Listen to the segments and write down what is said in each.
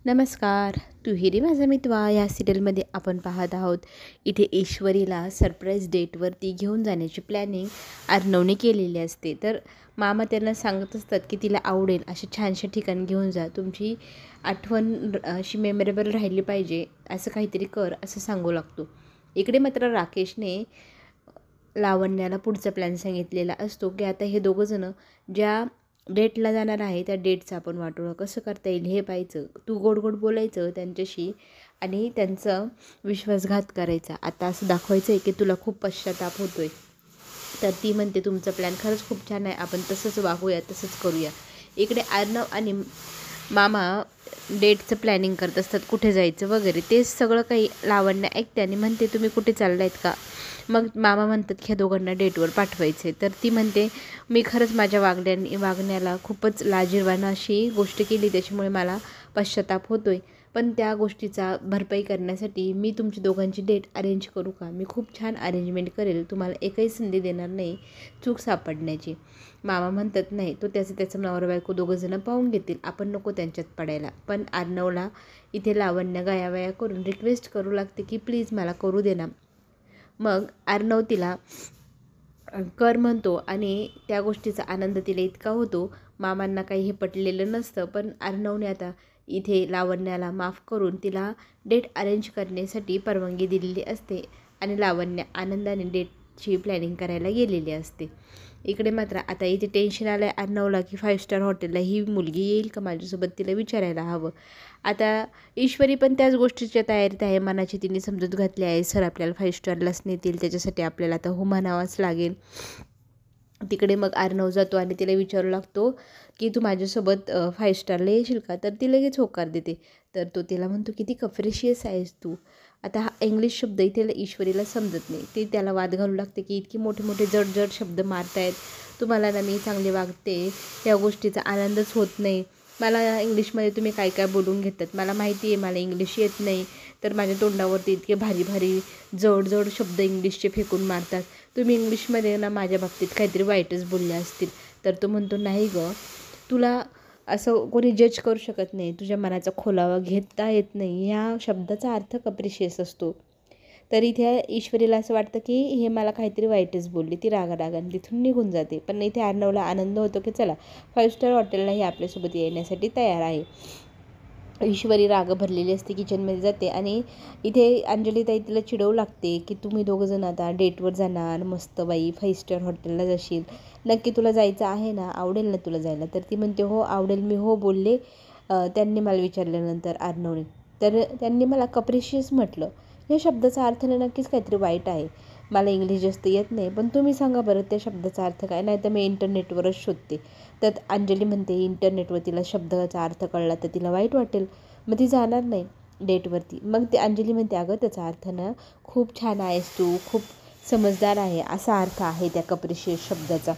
नमस्कार. तू हिरी माझा मितवा या सिरियलमध्ये आपण पाहत आहोत. इथे ईश्वरीला सरप्राईज डेटवरती घेऊन जाण्याची प्लॅनिंग अर्णवने केलेली असते. तर मामा त्यांना सांगत असतात की तिला आवडेल अशा छानशा ठिकाणी घेऊन जा, तुमची आठवण अशी मेमोरेबल राहिली पाहिजे, असं काहीतरी कर असं सांगू लागतो. इकडे मात्र राकेशने लावण्याला पुढचा प्लॅन सांगितलेला असतो की आता हे दोघंजणं ज्या डेटला जाणार आहे त्या डेटचं आपण वाटोळं कसं करता येईल हे पाहायचं. तू गोड गोड बोलायचं त्यांच्याशी आणि त्यांचा विश्वासघात करायचा. आता असं दाखवायचं आहे की तुला खूप पश्चाताप होतो आहे. तर ती म्हणते तुमचा प्लॅन खरंच खूप छान आहे, आपण तसंच वागूया, तसंच करूया. इकडे अर्णव आणि मामा डेटचं प्लॅनिंग करत असतात, कुठे जायचं वगैरे. तेच सगळं काही लावण्य ऐकते आणि म्हणते तुम्ही कुठे चालला आहेत का. मग मामा म्हणतात की ह्या दोघांना डेटवर पाठवायचे. तर ती म्हणते मी खरंच माझ्या वागण्याला खूपच लाजिरवाणं अशी गोष्ट केली, त्याच्यामुळे मला पश्चाताप होतो आहे. पण त्या गोष्टीचा भरपाई करण्यासाठी मी तुमची दोघांची डेट अरेंज करू का. मी खूप छान अरेंजमेंट करेल, तुम्हाला एकही संधी देणार नाही चूक सापडण्याची. मामा म्हणतात नाही, तो त्याचं नवरा बायको दोघंजणं पाहून घेतील, आपण नको त्यांच्यात पडायला. पण अर्णवला इथे लावण्य गायावाया करून रिक्वेस्ट करू लागते की प्लीज मला करू दे ना. मग अर्णव तिला कर म्हणतो आणि त्या गोष्टीचा आनंद तिला इतका होतो. मामांना काही हे पटलेलं नसतं, पण अर्णवने आता इथे लावण्याला माफ करून तिला डेट अरेंज करण्यासाठी परवानगी दिलेली असते आणि लावण्य आनंदाने डेटची प्लॅनिंग करायला गेलेली असते. इकडे मात्र आता इथे टेन्शन आलं आहे अर्णवला की 5 स्टार हॉटेलला ही मुलगी येईल का माझ्यासोबत, तिला विचारायला हवं. आता ईश्वरी पण त्याच गोष्टीच्या तयारीत आहे. मनाची तिने समजूत घातली आहे, सर आपल्याला 5 स्टारलाच नेतील, त्याच्यासाठी आपल्याला आता हो म्हणावंच लागेल. तिकडे मग अर्णव जातो आणि तिला विचारू लागतो की तू माझ्यासोबत 5 स्टारला येशील का. तर ती लगेच होकार देते. तर तो तिला म्हणतो किती कफ्रेशियस आहेस तू. आता हा इंग्लिश शब्द इथे ईश्वरीला समजत नाही. ती त्याला वाद घालू लागते की इतकी मोठे मोठे जड जड शब्द मारतायत तुम्हाला ना, मी चांगले वागते या गोष्टीचा आनंदच होत नाही. मला इंग्लिशमध्ये तुम्ही काय काय बोलून घेतात, मला माहिती आहे मला इंग्लिश येत नाही, तर माझ्या तोंडावरती इतके भारी भारी जड जड शब्द इंग्लिशचे फेकून मारतात. तुम्ही इंग्लिशमध्ये ना माझ्या बाबतीत काहीतरी वाईटच बोलले असतील. तर तो म्हणतो नाही गं, तुला असं कोणी जज करू शकत नाही, तुझ्या मनाचा खोलावा घेता येत नाही, ह्या शब्दाचा अर्थ कप्रिशियस असतो. तर इथे ईश्वरीला असं वाटतं की हे मला काहीतरी वाईटच बोलली, ती रागारागाने तिथून निघून जाते. पण इथे अर्णवला आनंद होतो की चला 5 स्टार हॉटेललाही आपल्यासोबत येण्यासाठी तयार आहे. ईश्वरी राग भरलेली असते, किचनमध्ये जाते आणि इथे अंजलीताई तिला चिडवू लागते की तुम्ही दोघंजण आता डेटवर जाणार, मस्त बाई 5 स्टार हॉटेलला जाशील, नक्की तुला जायचं आहे ना, आवडेल ना तुला जायला. तर ती म्हणते हो आवडेल, मी हो बोलले. त्यांनी मला विचारल्यानंतर अर्णवने, तर त्यांनी मला कप्रिशियस म्हटलं. या शब्दाचा अर्थ नक्कीच काहीतरी वाईट आहे. मला इंग्लिश जास्त येत नाही, पण तुम्ही सांगा बरं त्या शब्दाचा अर्थ काय, नाही तर मी इंटरनेटवरच शोधते. तर अंजली म्हणते इंटरनेटवर तिला शब्दाचा अर्थ कळला तर तिला वाईट वाटेल, मग ती जाणार नाही डेटवरती. मग ते अंजली म्हणते अगं त्याचा अर्थ ना खूप छान आहेस तू, खूप समजदार आहे, असा अर्थ आहे त्या कप्रिशियस शब्दाचा.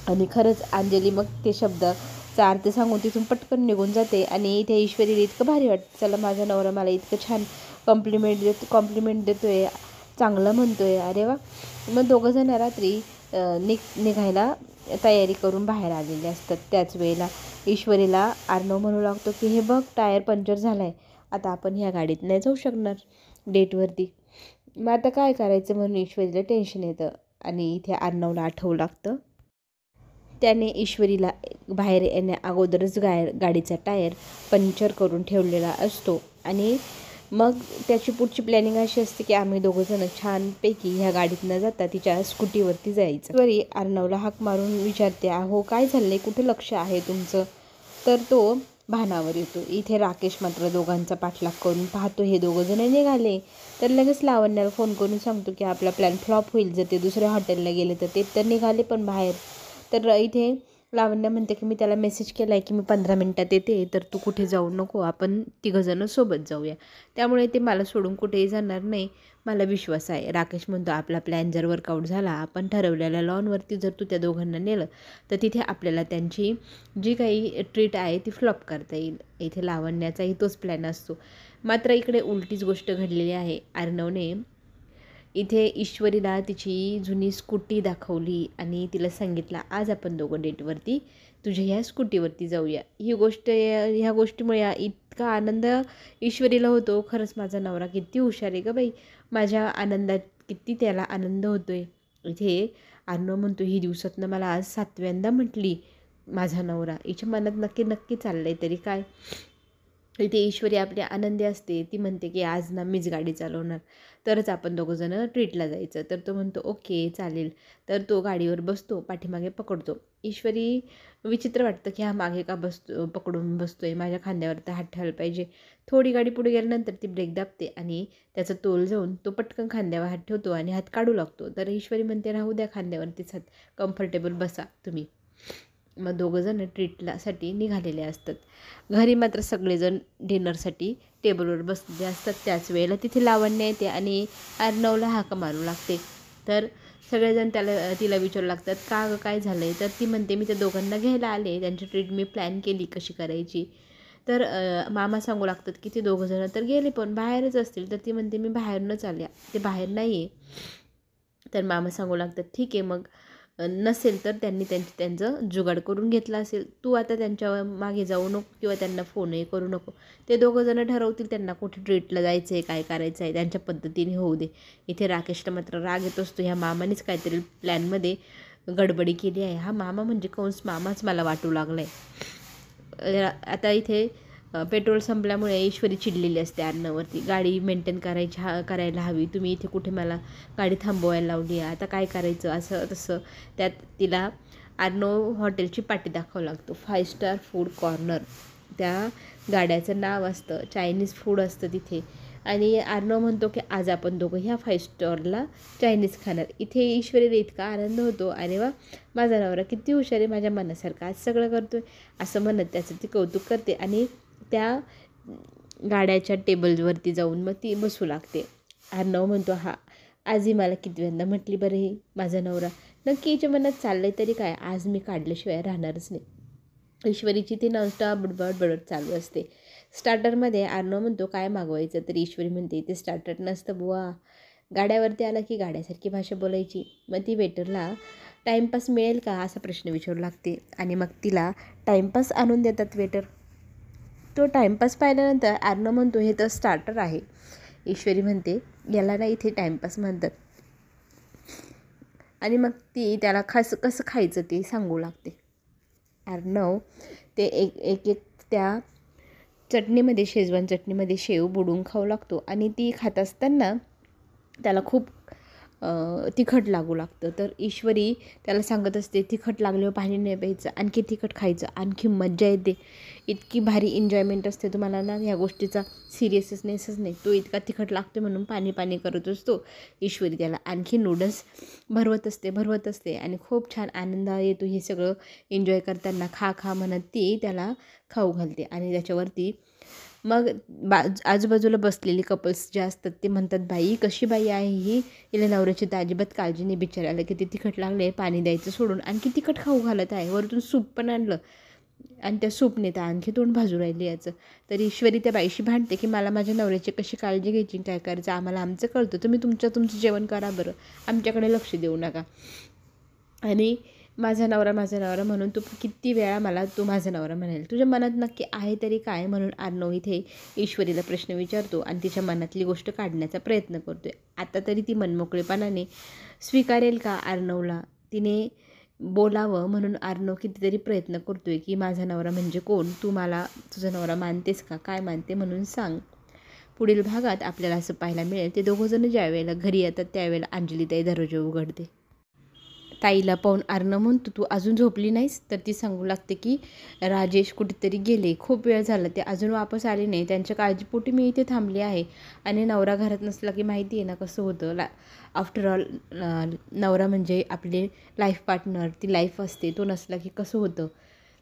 आणि खरंच अंजली मग ते शब्दाचा अर्थ सांगून तिथून पटकन निघून जाते. आणि त्या ईश्वरीला इतकं भारी वाटतं, चला माझा नवरा मला इतकं छान कॉम्प्लिमेंट देतो आहे, चांगलं म्हणतो आहे, अरे वा. मग दोघंजणं रात्री निघायला तयारी करून बाहेर आलेले असतात. त्याच वेळेला ईश्वरीला अर्णव म्हणू लागतो की हे बघ टायर पंक्चर झाला आहे, आता आपण ह्या गाडीत नाही जाऊ शकणार डेटवरती. मग आता काय करायचं म्हणून ईश्वरीला टेन्शन येतं आणि इथे अर्णवला आठवू लागतं. त्याने ईश्वरीला बाहेर येण्या अगोदरच गाडीचा टायर पंक्चर करून ठेवलेला असतो. आणि मग त्याची पुढची प्लॅनिंग अशी असते की आम्ही दोघंजणं छानपैकी ह्या गाडीत न जाता तिच्या स्कूटीवरती जायचं. ईश्वरी अर्णवला हाक मारून विचारते अहो काय चाललंय, कुठे लक्ष आहे तुमचं. तर तो भानावर येतो. इथे राकेश मात्र दोघांचा पाठलाग करून पाहतो हे दोघंजण निघाले. तर लगेच लावण्याला फोन करून सांगतो की आपला प्लॅन फ्लॉप होईल जर ते दुसऱ्या हॉटेलला गेले तर. ते तर निघाले पण बाहेर. तर इथे लावण्य म्हणते की मी त्याला मेसेज केला आहे की मी 15 मिनटात येते, तर तू कुठे जाऊ नको, आपण तिघंजणं सोबत जाऊया. त्यामुळे ते मला सोडून कुठेही जाणार नाही, मला विश्वास आहे. राकेश म्हणतो आपला प्लॅन जर वर्कआउट झाला, आपण ठरवलेल्या लॉनवरती जर तू त्या दोघांना नेलं तर तिथे आपल्याला त्यांची जी काही ट्रीट आहे ती फ्लॉप करता येईल. इथे लावण्याचाही तोच प्लॅन असतो. मात्र इकडे उलटीच गोष्ट घडलेली आहे. अर्णवने इथे ईश्वरीला तिची जुनी स्कूटी दाखवली आणि तिला सांगितलं आज आपण दोघं डेटवरती तुझ्या ह्या स्कूटीवरती जाऊया. ह्या गोष्टीमुळे इतका आनंद ईश्वरीला होतो. खरंच माझा नवरा किती हुशार आहे गं बाई, माझ्या आनंदात किती त्याला आनंद होतो आहे. इथे अर्णव म्हणतो, ही दिवसातनं मला आज 7व्यांदा म्हटली माझा नवरा. हिच्या मनात नक्की नक्की चाललं आहे तरी काय. इथे ईश्वरी आपली आनंदी असते. ती म्हणते की आज ना मीच गाडी चालवणार, तरच आपण दोघंजणं ट्रीटला जायचं. तर तो म्हणतो ओके चालेल. तर तो गाडीवर बसतो, पाठीमागे पकडतो. ईश्वरी विचित्र वाटतं की हा मागे का पकडून बसतोय, माझ्या खांद्यावर तर हात ठेवायला पाहिजे. थोडी गाडी पुढे गेल्यानंतर ती ब्रेक दाबते आणि त्याचा तोल जाऊन तो पटकन खांद्यावर हात ठेवतो आणि हात काढू लागतो. तर ईश्वरी म्हणते राहू द्या खांद्यावरतीच हात, कम्फर्टेबल बसा तुम्ही. मग दोघंजणं ट्रीटलासाठी निघालेले असतात. घरी मात्र सगळेजण डिनरसाठी टेबलवर बसलेले असतात. त्याच वेळेला तिथे लावण्य येते आणि अर्णवला हाका मारू लागते. तर सगळेजण तिला विचारू लागतात का गं काय झालं आहे. तर ती म्हणते मी त्या दोघांना घ्यायला आले, त्यांची ट्रीट मी प्लॅन केली कशी करायची. तर मामा सांगू लागतात की ते दोघंजणं तर गेले पण बाहेरच असतील. तर ती म्हणते मी बाहेरूनच आले, ते बाहेर नाही आहे. तर मामा सांगू लागतात ठीक आहे मग नसेल तर त्यांनी त्यांचं जुगाड करून घेतला असेल, तू आता त्यांच्या मागे जाऊ नको किंवा त्यांना फोनही करू नको. ते दोघंजणं ठरवतील त्यांना कुठे ट्रीटला जायचं आहे, काय करायचं आहे, त्यांच्या पद्धतीने होऊ दे. इथे राकेशला मात्र राग येत असतो, ह्या मामानेच काहीतरी प्लॅनमध्ये गडबडी केली आहे. हा मामा म्हणजे कंस मामाच मला वाटू लागला आहे. आता इथे पेट्रोल संपल्यामुळे ईश्वरी चिडलेली असते अर्णववरती. गाडी मेंटेन करायला हवी, तुम्ही इथे कुठे मला गाडी थांबवायला लावली आहे, आता काय करायचं असं तसं. त्यात तिला अर्णव हॉटेलची पाटी दाखवावं लागतो, 5 स्टार फूड कॉर्नर. त्या गाड्याचं नाव असतं, चायनीज फूड असतं तिथे. आणि अर्णव म्हणतो की आज आपण दोघं ह्या 5 स्टारला चायनीज खाणार. इथे ईश्वरीला इतका आनंद होतो, अरे वा माझा नवरा किती हुशार आहे, माझ्या मनासारखं आज सगळं करतो आहे असं म्हणत त्याचं ती कौतुक करते. आणि त्या गाड्याच्या टेबलवरती जाऊन मग ती बसू लागते. अर्णव म्हणतो हा आजही मला कितव्यांदा म्हटली बरं ही माझा नवरा, नक्की हिच्या मनात चाललं आहे तरी काय, आज मी काढल्याशिवाय राहणारच नाही. ईश्वरीची ती नॉनस्टॉप बडबड चालू असते. स्टार्टरमध्ये अर्णव म्हणतो काय मागवायचं, तर ईश्वरी म्हणते ते स्टार्टर नसतं बुवा, गाड्यावरती आला की गाड्यासारखी भाषा बोलायची. मग ती वेटरला टाईमपास मिळेल का असा प्रश्न विचारू लागते आणि मग तिला टाईमपास आणून देतात वेटर. तो टाईमपास पाहिल्यानंतर अर्णव म्हणतो हे तर स्टार्टर आहे. ईश्वरी म्हणते याला ना इथे टाईमपास म्हणतात. आणि मग ती त्याला कसं खायचं ते सांगू लागते. अर्णव ते एक त्या चटणीमध्ये, शेजवान चटणीमध्ये शेव बुडवून खाऊ लागतो आणि ती खात असताना त्याला खूप तिखट लागू लागतं. तर ईश्वरी त्याला सांगत असते तिखट लागल्यावर पाणी नाही प्यायचं, आणखी तिखट खायचं, आणखी मज्जा येते, इतकी भारी एन्जॉयमेंट असते तुम्हाला ना, ह्या गोष्टीचा सिरियसनेसच नाही. तो इतका तिखट लागतो म्हणून पाणी पाणी करत असतो. ईश्वरी त्याला आणखी नूडल्स भरवत असते आणि खूप छान आनंद येतो हे सगळं एन्जॉय करताना. खा म्हणत ती त्याला खाऊ घालते. आणि त्याच्यावरती मग आजूबाजूला बसलेली कपल्स जे असतात ते म्हणतात बाई कशी बाई आहे ही, हिला नवऱ्याची तर अजिबात काळजी नाही, बिचारायला किती तिखट लागले, पाणी द्यायचं सोडून आणखी तिखट खाऊ घालत आहे, वरतून सूप पण आणलं आणि त्या सूपने तर आणखी तोंड भाजू राहिली याचं. तर ईश्वरी त्या बाईशी भांडते की मला माझ्या नवऱ्याची कशी काळजी घ्यायची, काय करायचं आम्हाला आमचं कळतं, तुम्ही तुमचं जेवण करा बरं, आमच्याकडे लक्ष देऊ नका. आणि माझा नवरा म्हणून तू किती वेळा मला तू माझा नवरा म्हणाल, तुझ्या मनात नक्की आहे तरी काय, म्हणून अर्णव इथे ईश्वरीला प्रश्न विचारतो आणि तिच्या मनातली गोष्ट काढण्याचा प्रयत्न करतो. आता तरी ती मनमोकळेपणाने स्वीकारेल का अर्णवला, तिने बोलावं म्हणून अर्णव कितीतरी प्रयत्न करतो आहे की माझा नवरा म्हणजे कोण, तू मला तुझा नवरा मानतेस का, काय मानते म्हणून सांग. पुढील भागात आपल्याला असं पाहायला मिळेल, ते दोघंजणं ज्या वेळेला घरी येतात त्यावेळेला अंजलीताई दरवाजा उघडते. ताईला पाहून अर्णव म्हणतो तू अजून झोपली नाहीस, तर ती सांगू लागते की राजेश कुठेतरी गेले, खूप वेळ झाला, ते अजून वापस आले नाही, त्यांच्या काळजीपोटी मी इथे थांबली आहे. आणि नवरा घरात नसला की माहिती आहे ना कसं होतं, आफ्टर ऑल नवरा म्हणजे आपले लाईफ पार्टनर, ती लाईफ असते, तो नसला की कसं होतं.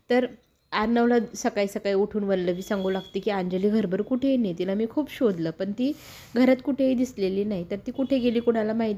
तर अर्णवला सकाळी उठून वल्लवी सांगू लागते की अंजली घरभर कुठेही नाही, तिला मी खूप शोधलं पण ती घरात कुठेही दिसलेली नाही, तर ती कुठे गेली कोणाला माहिती.